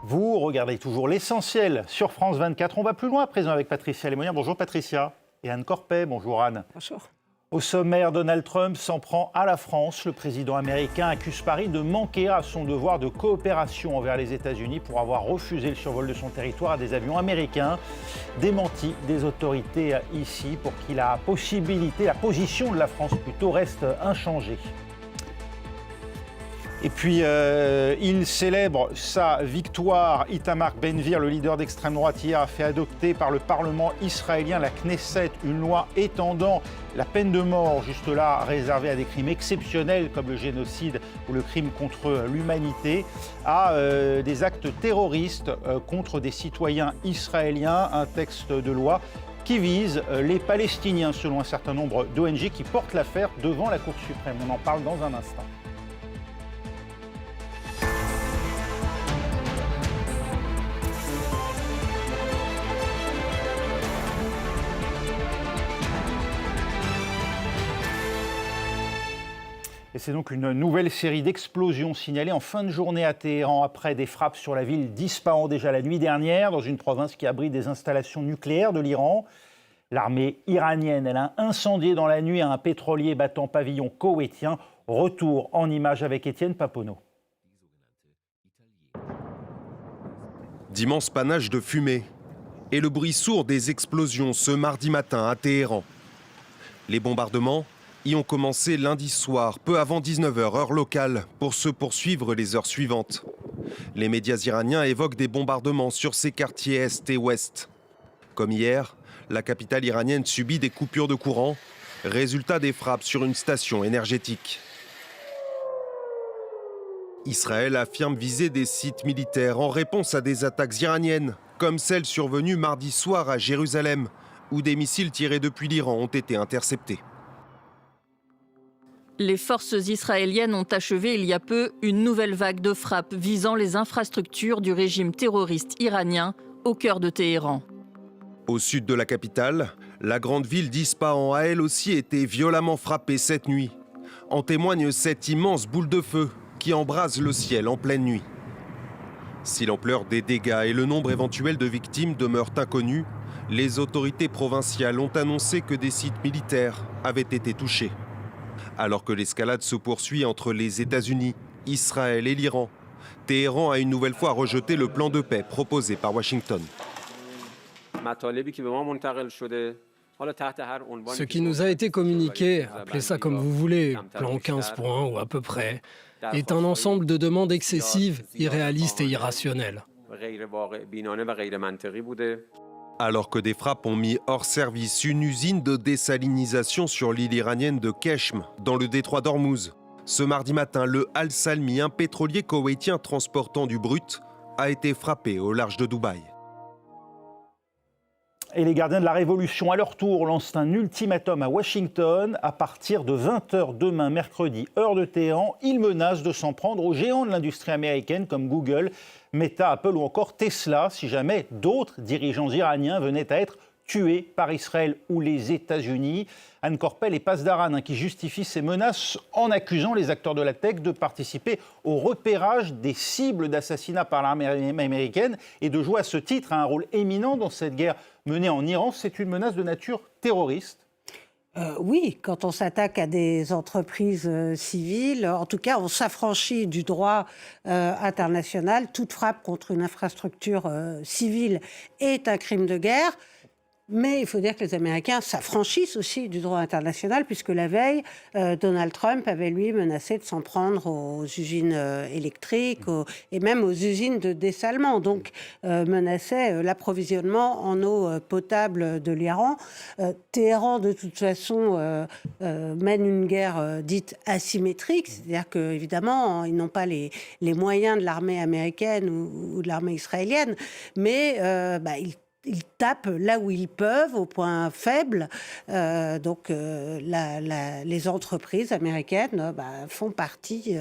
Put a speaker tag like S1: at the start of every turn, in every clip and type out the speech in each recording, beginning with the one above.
S1: Vous regardez toujours l'essentiel sur France 24. On va plus loin à présent avec Patricia Lémonnier. Bonjour Patricia. Et Anne Corpet. Bonjour Anne.
S2: Bonjour.
S1: Au sommaire, Donald Trump s'en prend à la France. Le président américain accuse Paris de manquer à son devoir de coopération envers les États-Unis pour avoir refusé le survol de son territoire à des avions américains. Démenti des autorités ici pour que la position de la France plutôt reste inchangée. Et puis, il célèbre sa victoire. Itamar Ben-Gvir, le leader d'extrême droite, hier a fait adopter par le Parlement israélien, la Knesset, une loi étendant la peine de mort, juste là, réservée à des crimes exceptionnels comme le génocide ou le crime contre l'humanité, à des actes terroristes contre des citoyens israéliens. Un texte de loi qui vise les Palestiniens, selon un certain nombre d'ONG qui portent l'affaire devant la Cour suprême. On en parle dans un instant. Et c'est donc une nouvelle série d'explosions signalées en fin de journée à Téhéran après des frappes sur la ville d'Ispahan déjà la nuit dernière, dans une province qui abrite des installations nucléaires de l'Iran. L'armée iranienne, elle a incendié dans la nuit un pétrolier battant pavillon koweïtien. Retour en images avec Étienne Papono.
S3: D'immenses panaches de fumée et le bruit sourd des explosions ce mardi matin à Téhéran. Les bombardements y ont commencé lundi soir, peu avant 19h, heure locale, pour se poursuivre les heures suivantes. Les médias iraniens évoquent des bombardements sur ses quartiers est et ouest. Comme hier, la capitale iranienne subit des coupures de courant, résultat des frappes sur une station énergétique. Israël affirme viser des sites militaires en réponse à des attaques iraniennes, comme celle survenue mardi soir à Jérusalem, où des missiles tirés depuis l'Iran ont été interceptés.
S2: Les forces israéliennes ont achevé il y a peu une nouvelle vague de frappes visant les infrastructures du régime terroriste iranien au cœur de Téhéran.
S3: Au sud de la capitale, la grande ville d'Ispahan a elle aussi été violemment frappée cette nuit. En témoigne cette immense boule de feu qui embrase le ciel en pleine nuit. Si l'ampleur des dégâts et le nombre éventuel de victimes demeurent inconnus, les autorités provinciales ont annoncé que des sites militaires avaient été touchés. Alors que l'escalade se poursuit entre les États-Unis, Israël et l'Iran, Téhéran a une nouvelle fois rejeté le plan de paix proposé par Washington.
S4: Ce qui nous a été communiqué, appelez ça comme vous voulez, plan 15 points ou à peu près, est un ensemble de demandes excessives, irréalistes et irrationnelles.
S3: Alors que des frappes ont mis hors service une usine de désalinisation sur l'île iranienne de Keshm, dans le détroit d'Ormuz. Ce mardi matin, le Al Salmi, un pétrolier koweïtien transportant du brut, a été frappé au large de Dubaï.
S1: Et les gardiens de la Révolution, à leur tour, lancent un ultimatum à Washington. À partir de 20h demain, mercredi, heure de Téhéran, ils menacent de s'en prendre aux géants de l'industrie américaine comme Google, Meta, Apple ou encore Tesla, si jamais d'autres dirigeants iraniens venaient à être tués par Israël ou les États-Unis. Anne Corpel et Pasdaran qui justifient ces menaces en accusant les acteurs de la tech de participer au repérage des cibles d'assassinat par l'armée américaine et de jouer à ce titre un rôle éminent dans cette guerre menée en Iran. C'est une menace de nature terroriste.
S5: Oui, quand on s'attaque à des entreprises civiles, en tout cas, on s'affranchit du droit international. Toute frappe contre une infrastructure civile est un crime de guerre. Mais il faut dire que les Américains s'affranchissent aussi du droit international, puisque la veille, Donald Trump avait, lui, menacé de s'en prendre aux usines électriques et même aux usines de dessalement. Donc, menaçait l'approvisionnement en eau potable de l'Iran. Téhéran, de toute façon, mène une guerre dite asymétrique, c'est-à-dire qu'évidemment, ils n'ont pas les moyens de l'armée américaine ou de l'armée israélienne, mais ils ils tapent là où ils peuvent, au point faible. Les entreprises américaines font partie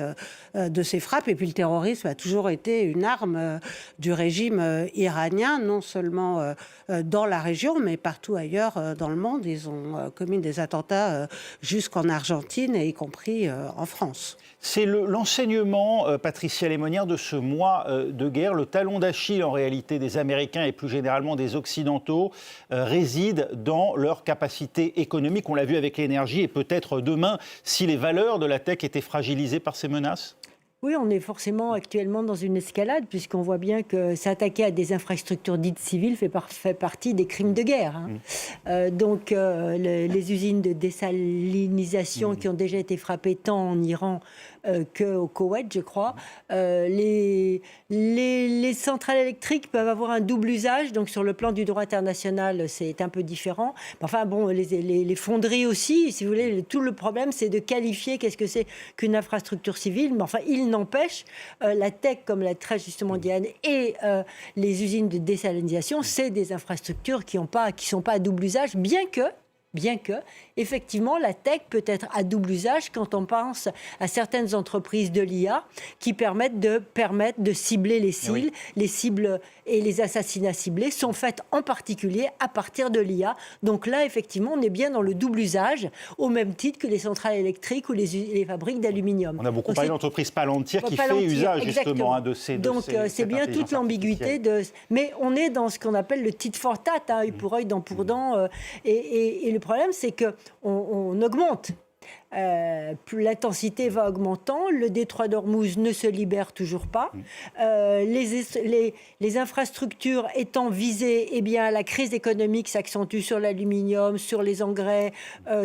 S5: de ces frappes. Et puis le terrorisme a toujours été une arme du régime iranien, non seulement dans la région, mais partout ailleurs dans le monde. Ils ont commis des attentats jusqu'en Argentine, et y compris en France.
S1: C'est l'enseignement, Patricia Lémonière, de ce mois de guerre. Le talon d'Achille, en réalité, des Américains et plus généralement des Occidentaux, réside dans leur capacité économique. On l'a vu avec l'énergie et peut-être demain, si les valeurs de la tech étaient fragilisées par ces menaces.
S6: Oui, on est forcément actuellement dans une escalade, puisqu'on voit bien que s'attaquer à des infrastructures dites civiles fait partie des crimes de guerre. Les usines de désalinisation qui ont déjà été frappées tant en Iran qu'au Koweït, je crois. Les centrales électriques peuvent avoir un double usage, donc sur le plan du droit international, c'est un peu différent. Enfin bon, les fonderies aussi, si vous voulez, tout le problème, c'est de qualifier qu'est-ce que c'est qu'une infrastructure civile. Mais enfin, il n'empêche, la tech, comme l'a très justement dit Anne, et les usines de désalinisation, c'est des infrastructures qui sont pas à double usage, bien que, effectivement, la tech peut être à double usage quand on pense à certaines entreprises de l'IA qui permettent de cibler les cibles. Oui. Les cibles et les assassinats ciblés sont faits en particulier à partir de l'IA. Donc là, effectivement, on est bien dans le double usage, au même titre que les centrales électriques ou les fabriques d'aluminium.
S1: On a beaucoup parlé d'entreprise Palantir qui fait usage justement de ces...
S6: Donc c'est bien toute l'ambiguïté. Mais on est dans ce qu'on appelle le tit for tat, œil pour œil, dent pour dent. Et le problème, c'est qu'on augmente. L'intensité va augmentant, le détroit d'Ormuz ne se libère toujours pas. Les infrastructures étant visées, eh bien, la crise économique s'accentue sur l'aluminium, sur les engrais,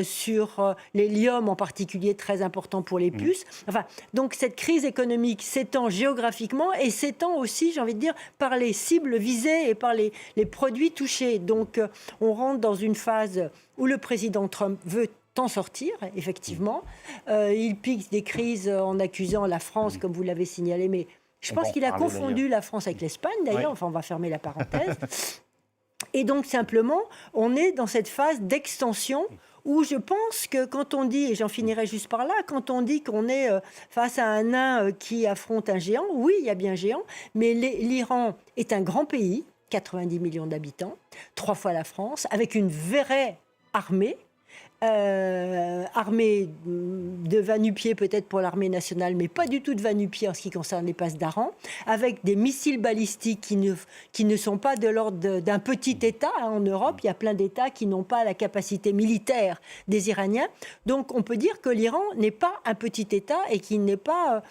S6: sur l'hélium en particulier, très important pour les puces. Enfin, donc cette crise économique s'étend géographiquement et s'étend aussi, j'ai envie de dire, par les cibles visées et par les produits touchés. Donc on rentre dans une phase où le président Trump veut en sortir, effectivement. Il pique des crises en accusant la France, comme vous l'avez signalé, mais je pense qu'il a confondu la France avec l'Espagne, d'ailleurs. Oui. Enfin, on va fermer la parenthèse. Et donc, simplement, on est dans cette phase d'extension où je pense que quand on dit, et j'en finirai juste par là, quand on dit qu'on est face à un nain qui affronte un géant, oui, il y a bien un géant, mais l'Iran est un grand pays, 90 millions d'habitants, 3 fois la France, avec une vraie armée, armée de va-nu-pieds peut-être pour l'armée nationale, mais pas du tout de va-nu-pieds en ce qui concerne les passes d'Aran, avec des missiles balistiques qui ne sont pas de l'ordre d'un petit État. En Europe, il y a plein d'États qui n'ont pas la capacité militaire des Iraniens. Donc on peut dire que l'Iran n'est pas un petit État et qu'il n'est pas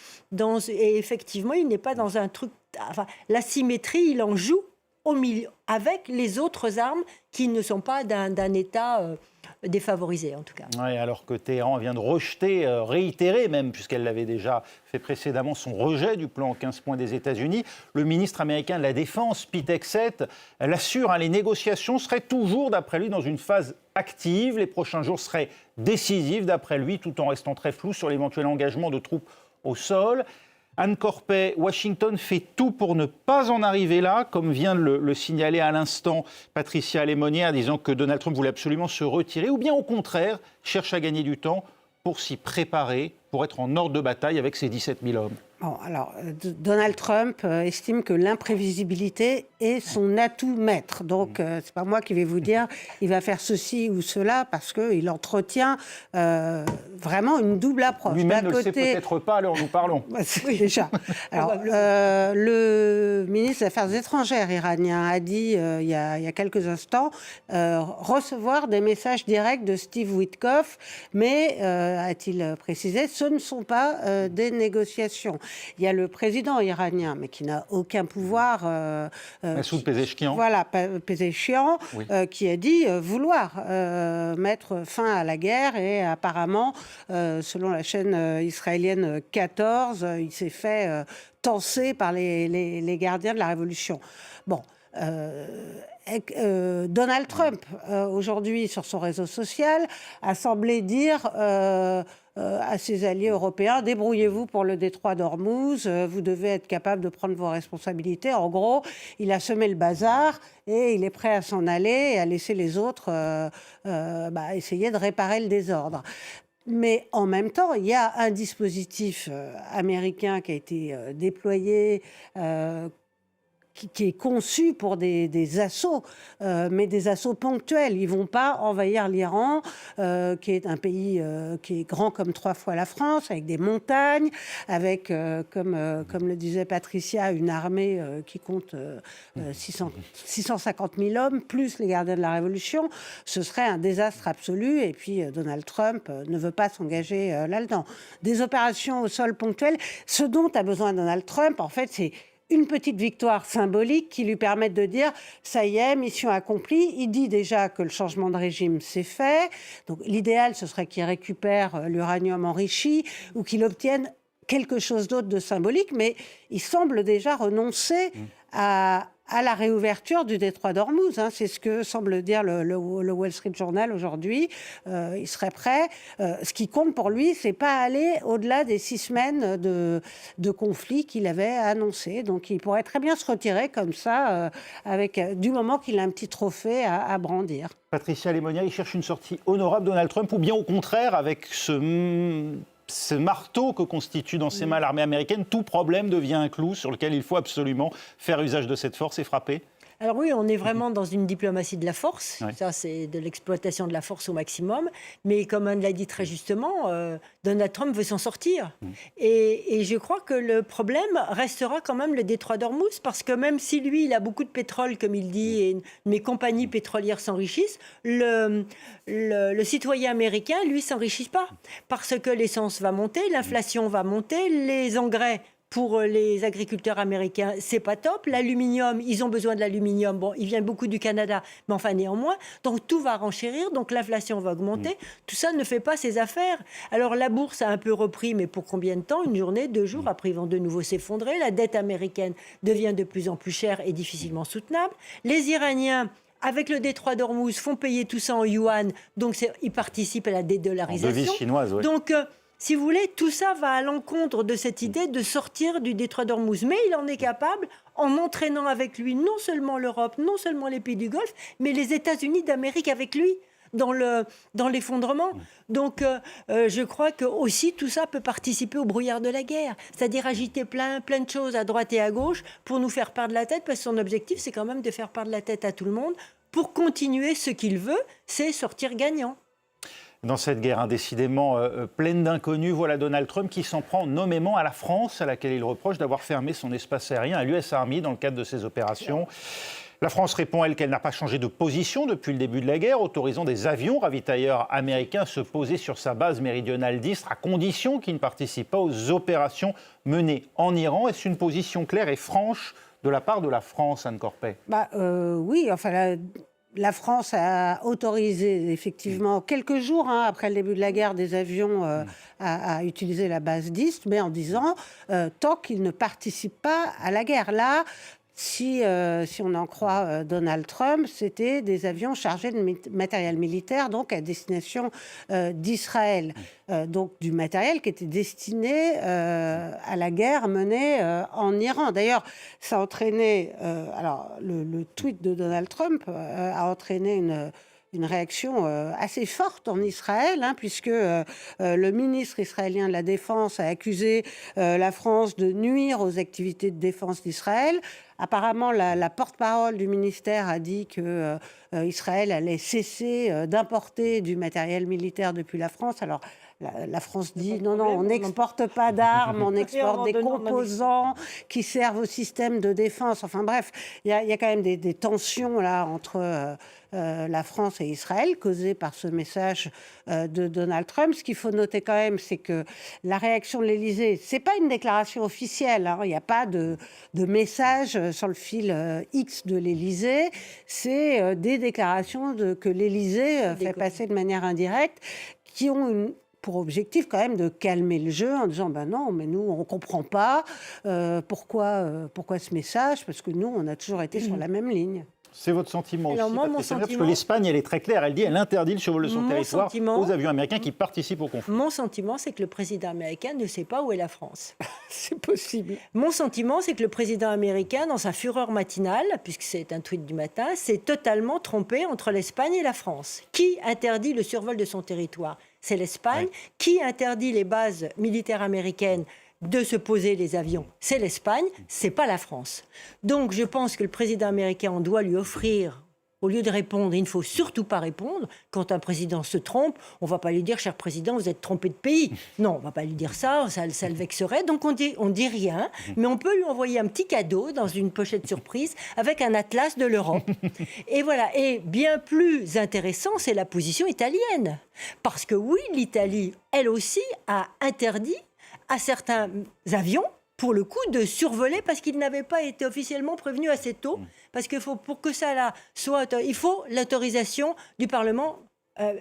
S6: et effectivement, il n'est pas dans un truc... Enfin, l'asymétrie, il en joue au milieu, avec les autres armes qui ne sont pas d'un État... défavorisé en tout cas.
S1: Oui, alors que Téhéran vient de rejeter, réitérer même, puisqu'elle l'avait déjà fait précédemment, son rejet du plan 15 points des États-Unis. Le ministre américain de la Défense, Pete Hegseth, l'assure, les négociations seraient toujours, d'après lui, dans une phase active. Les prochains jours seraient décisifs, d'après lui, tout en restant très flou sur l'éventuel engagement de troupes au sol. Anne Corpet, Washington fait tout pour ne pas en arriver là, comme vient de le signaler à l'instant Patricia Lémonière, disant que Donald Trump voulait absolument se retirer, ou bien au contraire, cherche à gagner du temps pour s'y préparer, pour être en ordre de bataille avec ses 17 000 hommes.
S5: Bon, alors, Donald Trump estime que l'imprévisibilité est son atout maître. Donc, c'est pas moi qui vais vous dire il va faire ceci ou cela, parce qu'il entretient vraiment une double approche.
S1: Lui-même ne le sait peut-être pas, alors nous parlons.
S5: Oui, déjà. Alors, le ministre des Affaires étrangères iranien a dit il y a quelques instants recevoir des messages directs de Steve Witkoff, mais, a-t-il précisé, ce ne sont pas des négociations. Il y a le président iranien, mais qui n'a aucun pouvoir.
S1: Massoud Pezeshkian.
S5: Voilà, Pezeshkian, oui. Qui a dit vouloir mettre fin à la guerre. Et apparemment, selon la chaîne israélienne 14, il s'est fait tancer par les gardiens de la révolution. Bon. Donald Trump, aujourd'hui, sur son réseau social, a semblé dire à ses alliés européens, débrouillez-vous pour le détroit d'Ormuz, vous devez être capable de prendre vos responsabilités. En gros, il a semé le bazar et il est prêt à s'en aller et à laisser les autres essayer de réparer le désordre. Mais en même temps, il y a un dispositif américain qui a été déployé, qui est conçu pour des assauts, mais des assauts ponctuels. Ils ne vont pas envahir l'Iran, qui est un pays qui est grand comme 3 fois la France, avec des montagnes, avec, comme le disait Patricia, une armée qui compte 650 000 hommes, plus les gardiens de la Révolution. Ce serait un désastre absolu, et puis Donald Trump ne veut pas s'engager là-dedans. Des opérations au sol ponctuelles, ce dont a besoin Donald Trump, en fait, c'est une petite victoire symbolique qui lui permette de dire « ça y est, mission accomplie ». Il dit déjà que le changement de régime, c'est fait. Donc l'idéal, ce serait qu'il récupère l'uranium enrichi ou qu'il obtienne quelque chose d'autre de symbolique, mais il semble déjà renoncer à la réouverture du détroit d'Ormuz. C'est ce que semble dire le Wall Street Journal aujourd'hui. Il serait prêt. Ce qui compte pour lui, c'est pas aller au-delà des 6 semaines de conflit qu'il avait annoncé. Donc il pourrait très bien se retirer comme ça, du moment qu'il a un petit trophée à brandir.
S1: Patricia Lemonia, il cherche une sortie honorable, Donald Trump, ou bien au contraire, avec ce marteau que constitue dans ses mains l'armée américaine, tout problème devient un clou sur lequel il faut absolument faire usage de cette force et frapper?
S6: Alors oui, on est vraiment dans une diplomatie de la force.
S1: Oui.
S6: Ça, c'est de l'exploitation de la force au maximum. Mais comme Anne l'a dit très justement, Donald Trump veut s'en sortir. Et je crois que le problème restera quand même le détroit d'Ormuz, parce que même si lui, il a beaucoup de pétrole, comme il dit, et mes compagnies pétrolières s'enrichissent, le citoyen américain, lui, s'enrichit pas. Parce que l'essence va monter, l'inflation va monter, les engrais... Pour les agriculteurs américains, c'est pas top. L'aluminium, ils ont besoin de l'aluminium. Bon, il vient beaucoup du Canada, mais enfin néanmoins. Donc tout va renchérir, donc l'inflation va augmenter. Tout ça ne fait pas ses affaires. Alors la bourse a un peu repris, mais pour combien de temps? 1 journée, 2 jours, après ils vont de nouveau s'effondrer. La dette américaine devient de plus en plus chère et difficilement soutenable. Les Iraniens, avec le détroit d'Ormuz, font payer tout ça en yuan, donc ils participent à la dédollarisation.
S1: En devise chinoise, oui.
S6: Donc si vous voulez, tout ça va à l'encontre de cette idée de sortir du détroit d'Ormuz. Mais il en est capable en entraînant avec lui non seulement l'Europe, non seulement les pays du Golfe, mais les États-Unis d'Amérique avec lui dans l'effondrement. Donc je crois que aussi tout ça peut participer au brouillard de la guerre. C'est-à-dire agiter plein de choses à droite et à gauche pour nous faire perdre la tête, parce que son objectif, c'est quand même de faire perdre la tête à tout le monde pour continuer ce qu'il veut, c'est sortir gagnant.
S1: Dans cette guerre indécidément pleine d'inconnus, voilà Donald Trump qui s'en prend nommément à la France, à laquelle il reproche d'avoir fermé son espace aérien à l'US Army dans le cadre de ses opérations. La France répond, elle, qu'elle n'a pas changé de position depuis le début de la guerre, autorisant des avions ravitailleurs américains à se poser sur sa base méridionale d'Istre, à condition qu'ils ne participent pas aux opérations menées en Iran. Est-ce une position claire et franche de la part de la France, Anne Corpet?
S5: Oui, enfin... La France a autorisé, effectivement, quelques jours après le début de la guerre, des avions à utiliser la base d'Istre, mais en disant tant qu'ils ne participent pas à la guerre. Là, si on en croit Donald Trump, c'était des avions chargés de matériel militaire, donc à destination d'Israël. Donc du matériel qui était destiné à la guerre menée en Iran. D'ailleurs, ça a entraîné... le tweet de Donald Trump a entraîné une réaction assez forte en Israël, puisque le ministre israélien de la Défense a accusé la France de nuire aux activités de défense d'Israël. Apparemment, la porte-parole du ministère a dit que Israël allait cesser d'importer du matériel militaire depuis la France. Alors, la France dit non, on n'exporte pas d'armes, on exporte des composants qui servent au système de défense. Enfin bref, il y a quand même des tensions là entre la France et Israël causées par ce message de Donald Trump. Ce qu'il faut noter quand même, c'est que la réaction de l'Élysée, c'est pas une déclaration officielle. Il n'y a pas de message sur le fil X de l'Élysée. C'est des déclarations que l'Élysée fait passer de manière indirecte, qui ont pour objectif quand même de calmer le jeu en disant non, mais nous on comprend pas pourquoi ce message, parce que nous on a toujours été sur la même ligne.
S1: C'est votre sentiment
S6: Alors
S1: aussi,
S6: moi, mon
S1: Patricia Muir, parce que
S6: sentiment-
S1: l'Espagne, elle est très claire, elle dit elle interdit le survol de son
S6: Mon
S1: territoire
S6: sentiment-
S1: aux avions américains qui participent au conflit.
S6: Mon sentiment, c'est que le président américain ne sait pas où est la France.
S5: C'est possible.
S6: Mon sentiment, c'est que le président américain, dans sa fureur matinale, puisque c'est un tweet du matin, s'est totalement trompé entre l'Espagne et la France. Qui interdit le survol de son territoire? C'est l'Espagne.
S1: Ouais.
S6: Qui interdit les bases militaires américaines de se poser les avions? C'est l'Espagne, c'est pas la France. Donc je pense que le président américain, on doit lui offrir, au lieu de répondre, il ne faut surtout pas répondre. Quand un président se trompe, on ne va pas lui dire, cher président, vous êtes trompé de pays. Non, on ne va pas lui dire ça le vexerait. Donc on dit rien, mais on peut lui envoyer un petit cadeau dans une pochette surprise avec un atlas de l'Europe. Et voilà. Et bien plus intéressant, c'est la position italienne. Parce que oui, l'Italie, elle aussi, a interdit à certains avions, pour le coup, de survoler parce qu'ils n'avaient pas été officiellement prévenus assez tôt. Parce que pour que ça là soit... Il faut l'autorisation du Parlement.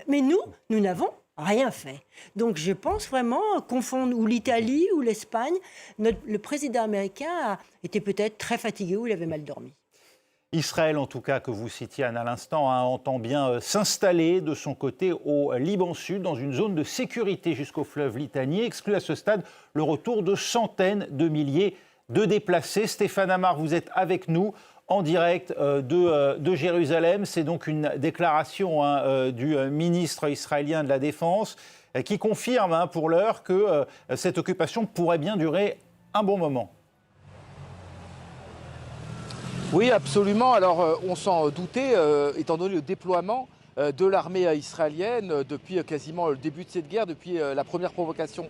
S6: Mais nous n'avons rien fait. Donc je pense vraiment confondre ou l'Italie ou l'Espagne. Le président américain était peut-être très fatigué ou il avait mal dormi.
S1: Israël, en tout cas, que vous citiez Anne, à l'instant, entend bien s'installer de son côté au Liban Sud, dans une zone de sécurité jusqu'au fleuve Litanie, exclut à ce stade le retour de centaines de milliers de déplacés. Stéphane Amar, vous êtes avec nous en direct de Jérusalem. C'est donc une déclaration du ministre israélien de la Défense qui confirme pour l'heure que cette occupation pourrait bien durer un bon moment.
S7: Oui, absolument. Alors, on s'en doutait, étant donné le déploiement de l'armée israélienne depuis quasiment le début de cette guerre, depuis la première provocation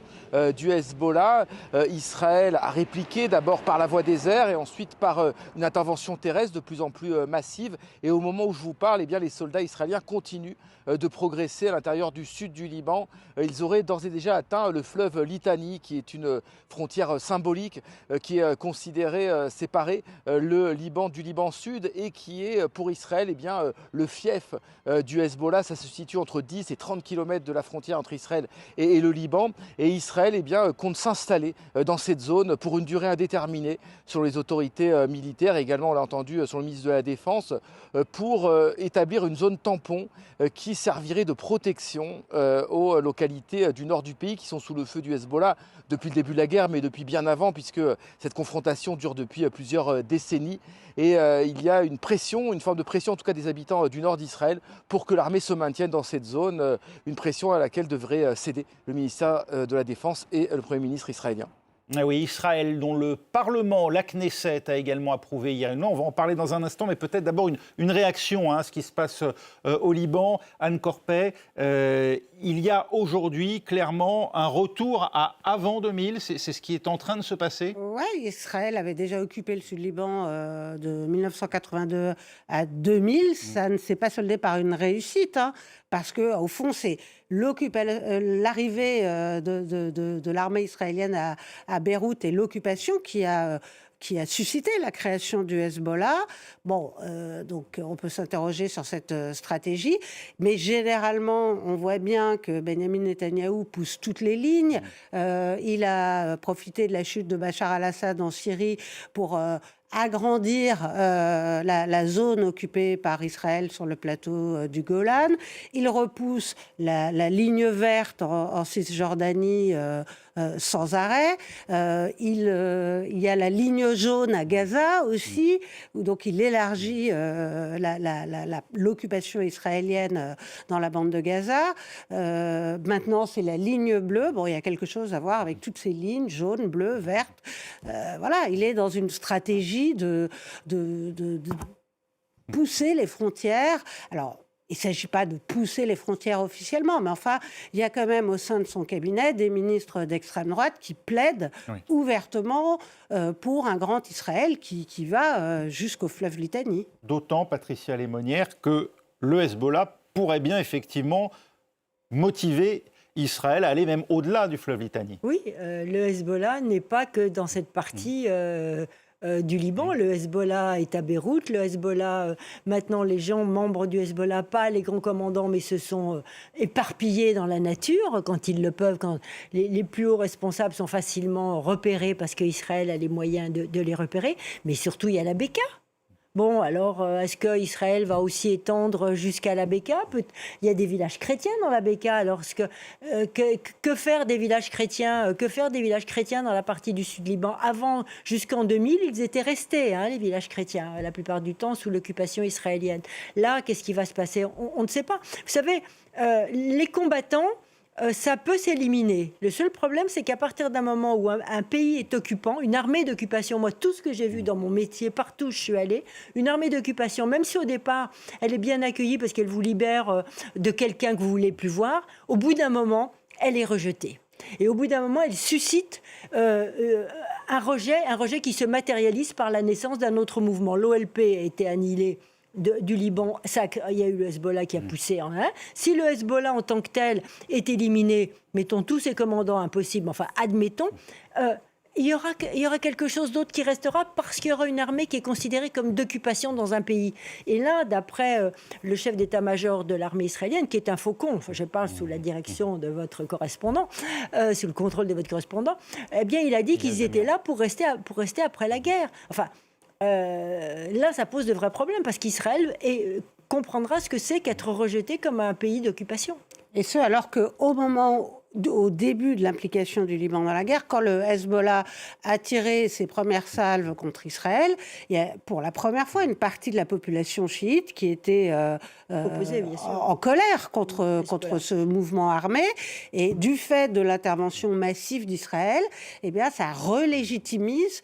S7: du Hezbollah. Israël a répliqué d'abord par la voie des airs et ensuite par une intervention terrestre de plus en plus massive. Et au moment où je vous parle, eh bien, les soldats israéliens continuent de progresser à l'intérieur du sud du Liban. Ils auraient d'ores et déjà atteint le fleuve Litani, qui est une frontière symbolique qui est considérée séparer le Liban du Liban Sud et qui est pour Israël le fief du Hezbollah. Ça se situe entre 10 et 30 km de la frontière entre Israël et le Liban. Et Israël compte s'installer dans cette zone pour une durée indéterminée sur les autorités militaires. Et également, on l'a entendu, sur le ministre de la Défense, pour établir une zone tampon qui servirait de protection aux localités du nord du pays qui sont sous le feu du Hezbollah depuis le début de la guerre, mais depuis bien avant, puisque cette confrontation dure depuis plusieurs décennies. Et il y a une forme de pression en tout cas des habitants du nord d'Israël pour que l'armée se maintienne dans cette zone, une pression à laquelle devrait céder le ministère de la Défense et le Premier ministre israélien.
S1: Ah oui, Israël, dont le Parlement, la Knesset, a également approuvé hier. On va en parler dans un instant, mais peut-être d'abord une réaction à ce qui se passe au Liban. Anne Corpet, il y a aujourd'hui clairement un retour à avant 2000, c'est ce qui est en train de se passer?
S5: Oui, Israël avait déjà occupé le Sud-Liban de 1982 à 2000. Ça ne s'est pas soldé par une réussite, parce qu'au fond, c'est l'arrivée de l'armée israélienne à Beyrouth et l'occupation qui a suscité la création du Hezbollah. Bon, donc on peut s'interroger sur cette stratégie, mais généralement, on voit bien que Benjamin Netanyahou pousse toutes les lignes. Il a profité de la chute de Bachar al-Assad en Syrie pour agrandir la zone occupée par Israël sur le plateau du Golan. Il repousse la ligne verte en Cisjordanie sans arrêt. Il y a la ligne jaune à Gaza aussi, où donc il élargit l'occupation israélienne dans la bande de Gaza. Maintenant, c'est la ligne bleue. Bon, il y a quelque chose à voir avec toutes ces lignes, jaune, bleu, verte. Voilà, il est dans une stratégie de pousser les frontières. Alors, il ne s'agit pas de pousser les frontières officiellement, mais enfin, il y a quand même au sein de son cabinet des ministres d'extrême droite qui plaident ouvertement pour un grand Israël qui va jusqu'au fleuve Litanie.
S1: D'autant, Patricia Lémonière, que le Hezbollah pourrait bien effectivement motiver Israël à aller même au-delà du fleuve Litanie.
S6: Oui, le Hezbollah n'est pas que dans cette partie du Liban. Le Hezbollah est à Beyrouth. Le Hezbollah, maintenant, les gens membres du Hezbollah, pas les grands commandants, mais se sont éparpillés dans la nature quand ils le peuvent, quand les plus hauts responsables sont facilement repérés parce qu'Israël a les moyens de les repérer. Mais surtout, il y a la Beka. Bon, alors, est-ce qu'Israël va aussi étendre jusqu'à la Beka? Il y a des villages chrétiens dans la Beka. Alors, que faire des villages chrétiens? Que faire des villages chrétiens dans la partie du sud Liban? Avant, jusqu'en 2000, ils étaient restés, les villages chrétiens, la plupart du temps sous l'occupation israélienne. Là, qu'est-ce qui va se passer? On ne sait pas. Vous savez, les combattants, ça peut s'éliminer. Le seul problème, c'est qu'à partir d'un moment où un pays est occupant, une armée d'occupation, moi, tout ce que j'ai vu dans mon métier, partout où je suis allée, une armée d'occupation, même si au départ, elle est bien accueillie parce qu'elle vous libère de quelqu'un que vous ne voulez plus voir, au bout d'un moment, elle est rejetée. Et au bout d'un moment, elle suscite un rejet qui se matérialise par la naissance d'un autre mouvement. L'OLP a été annihilé du Liban, il y a eu le Hezbollah qui a poussé. Si le Hezbollah en tant que tel est éliminé, mettons tous ses commandants impossibles, enfin admettons, il y aura quelque chose d'autre qui restera parce qu'il y aura une armée qui est considérée comme d'occupation dans un pays. Et là, d'après le chef d'état-major de l'armée israélienne, qui est un faucon, enfin, je parle sous la direction de votre correspondant, sous le contrôle de votre correspondant, eh bien, il a dit qu'ils étaient là pour rester après la guerre. Enfin, là, ça pose de vrais problèmes parce qu'Israël comprendra ce que c'est qu'être rejeté comme un pays d'occupation.
S5: Et ce, alors au début de l'implication du Liban dans la guerre, quand le Hezbollah a tiré ses premières salves contre Israël, il y a pour la première fois une partie de la population chiite qui était
S6: opposée, bien sûr,
S5: en colère contre ce mouvement armé. Et du fait de l'intervention massive d'Israël, eh bien, ça relégitimise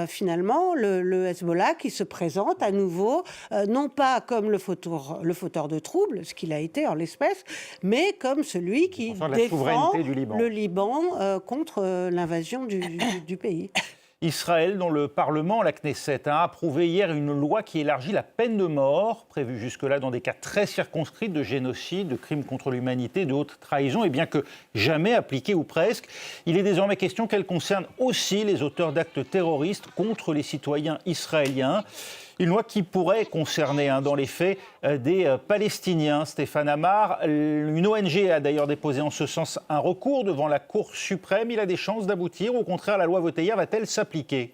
S5: finalement le Hezbollah qui se présente à nouveau, non pas comme le fauteur de troubles, ce qu'il a été en l'espèce, mais comme celui qui défend le Liban contre l'invasion du pays.
S1: Israël, dont le Parlement, la Knesset, a approuvé hier une loi qui élargit la peine de mort, prévue jusque-là dans des cas très circonscrits de génocide, de crimes contre l'humanité, de haute trahison, et bien que jamais appliquée ou presque, il est désormais question qu'elle concerne aussi les auteurs d'actes terroristes contre les citoyens israéliens. Une loi qui pourrait concerner, dans les faits, des Palestiniens. Stéphane Amar, une ONG a d'ailleurs déposé en ce sens un recours devant la Cour suprême. Il a des chances d'aboutir. Au contraire, la loi votée hier va-t-elle s'appliquer ?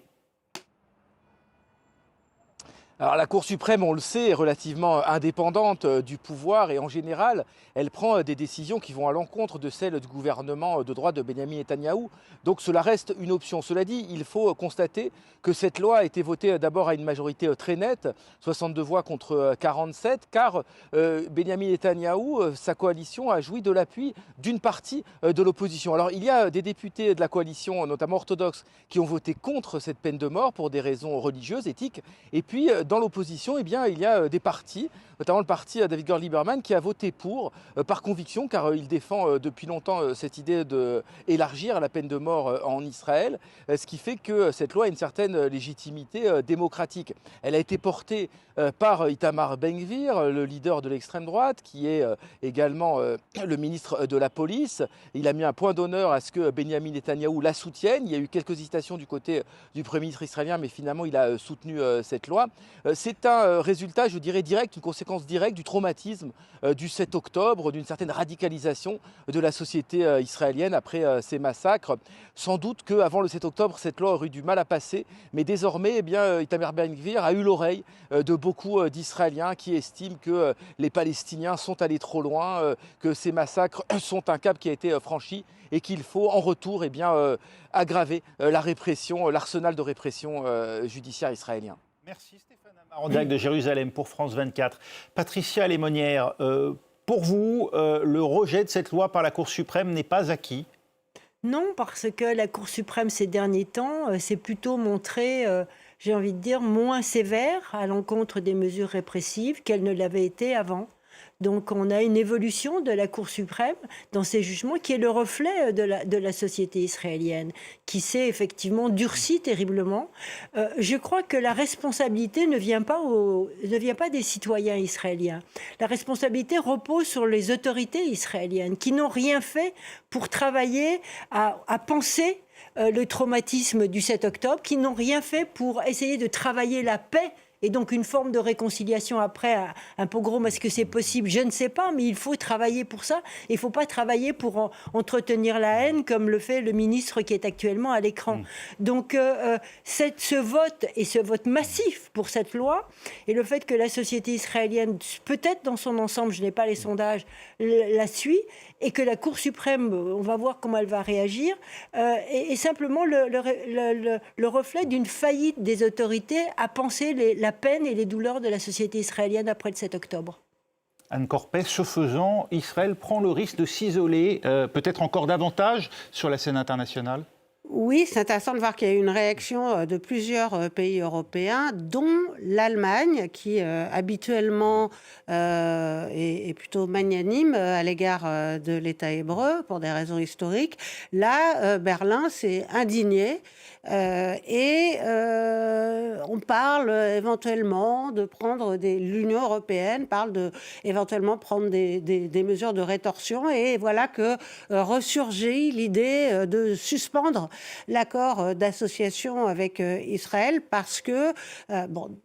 S7: Alors la Cour suprême, on le sait, est relativement indépendante du pouvoir et en général, elle prend des décisions qui vont à l'encontre de celles du gouvernement de droite de Benyamin Netanyahou. Donc cela reste une option. Cela dit, il faut constater que cette loi a été votée d'abord à une majorité très nette, 62 voix contre 47, car Benyamin Netanyahou, sa coalition, a joui de l'appui d'une partie de l'opposition. Alors il y a des députés de la coalition, notamment orthodoxes, qui ont voté contre cette peine de mort pour des raisons religieuses, éthiques, et puis dans l'opposition, eh bien, il y a des partis, notamment le parti d'Avigdor Lieberman, qui a voté pour, par conviction, car il défend depuis longtemps cette idée d'élargir la peine de mort en Israël, ce qui fait que cette loi a une certaine légitimité démocratique. Elle a été portée par Itamar Ben-Gvir, le leader de l'extrême droite, qui est également le ministre de la police. Il a mis un point d'honneur à ce que Benyamin Netanyahou la soutienne. Il y a eu quelques hésitations du côté du Premier ministre israélien, mais finalement il a soutenu cette loi. C'est un résultat, je dirais, direct, une conséquence directe du traumatisme du 7 octobre, d'une certaine radicalisation de la société israélienne après ces massacres. Sans doute qu'avant le 7 octobre, cette loi aurait eu du mal à passer, mais désormais, eh bien, Itamar Ben-Gvir a eu l'oreille de beaucoup d'Israéliens qui estiment que les Palestiniens sont allés trop loin, que ces massacres sont un cap qui a été franchi et qu'il faut en retour, eh bien, aggraver la répression, l'arsenal de répression judiciaire israélien.
S1: Merci Stéphane Amar, en direct de Jérusalem pour France 24. Patricia Lémonière, pour vous, le rejet de cette loi par la Cour suprême n'est pas acquis ?
S6: Non, parce que la Cour suprême ces derniers temps s'est plutôt montrée, j'ai envie de dire, moins sévère à l'encontre des mesures répressives qu'elle ne l'avait été avant. Donc on a une évolution de la Cour suprême dans ses jugements qui est le reflet de la société israélienne, qui s'est effectivement durcie terriblement. Je crois que la responsabilité ne vient pas des citoyens israéliens. La responsabilité repose sur les autorités israéliennes qui n'ont rien fait pour travailler à penser le traumatisme du 7 octobre, qui n'ont rien fait pour essayer de travailler la paix Et donc une forme de réconciliation après un pogrom, est-ce que c'est possible? Je ne sais pas, mais il faut travailler pour ça. Il ne faut pas travailler pour entretenir la haine comme le fait le ministre qui est actuellement à l'écran. Donc ce vote et ce vote massif pour cette loi et le fait que la société israélienne, peut-être dans son ensemble, je n'ai pas les sondages, la suit, et que la Cour suprême, on va voir comment elle va réagir, est simplement le reflet d'une faillite des autorités à penser la peine et les douleurs de la société israélienne après le 7 octobre.
S1: Anne Corpès, ce faisant, Israël prend le risque de s'isoler, peut-être encore davantage, sur la scène internationale?
S5: Oui, c'est intéressant de voir qu'il y a eu une réaction de plusieurs pays européens, dont l'Allemagne, qui habituellement est plutôt magnanime à l'égard de l'État hébreu, pour des raisons historiques. Là, Berlin s'est indigné. On parle éventuellement de prendre l'Union européenne parle de éventuellement prendre des mesures de rétorsion, et voilà que ressurgit l'idée de suspendre l'accord d'association avec Israël parce que,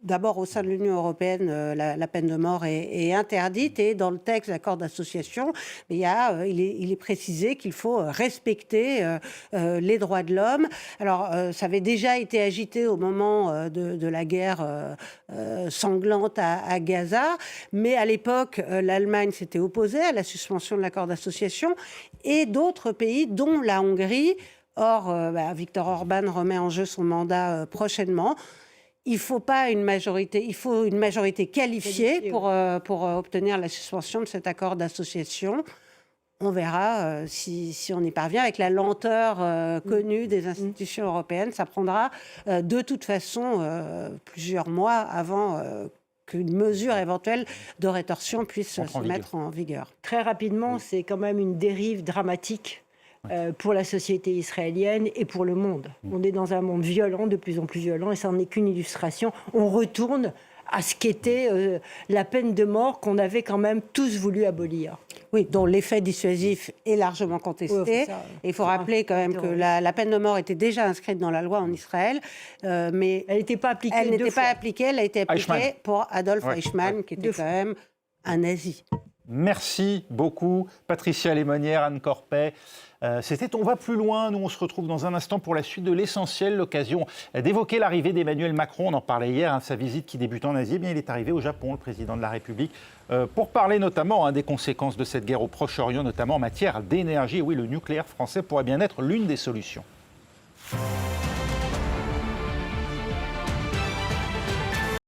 S5: d'abord au sein de l'Union européenne, la peine de mort est interdite, et dans le texte de l'accord d'association, il est précisé qu'il faut respecter les droits de l'homme. Alors, ça avait déjà été agité au moment de la guerre sanglante à Gaza, mais à l'époque, l'Allemagne s'était opposée à la suspension de l'accord d'association, et d'autres pays, dont la Hongrie. Or, Viktor Orban remet en jeu son mandat prochainement. Il faut une majorité qualifiée pour obtenir la suspension de cet accord d'association. On verra si on y parvient. Avec la lenteur connue des institutions européennes, ça prendra de toute façon plusieurs mois avant qu'une mesure éventuelle de rétorsion puisse se mettre en vigueur.
S6: Très rapidement, c'est quand même une dérive dramatique pour la société israélienne et pour le monde. On est dans un monde violent, de plus en plus violent, et ça n'en est qu'une illustration. On retourne à ce qu'était la peine de mort qu'on avait quand même tous voulu abolir.
S5: Oui, dont l'effet dissuasif est largement contesté. Il faut rappeler quand même que la peine de mort était déjà inscrite dans la loi en Israël, mais
S6: elle n'était pas appliquée.
S5: Elle n'était pas appliquée, elle a été appliquée pour Adolf Eichmann, qui était quand même un nazi.
S1: Merci beaucoup, Patricia Lémonière, Anne Corpès. C'était On va plus loin. Nous, on se retrouve dans un instant pour la suite de l'essentiel. L'occasion d'évoquer l'arrivée d'Emmanuel Macron. On en parlait hier, sa visite qui débute en Asie. Il est arrivé au Japon, le président de la République, pour parler notamment des conséquences de cette guerre au Proche-Orient, notamment en matière d'énergie. Oui, le nucléaire français pourrait bien être l'une des solutions.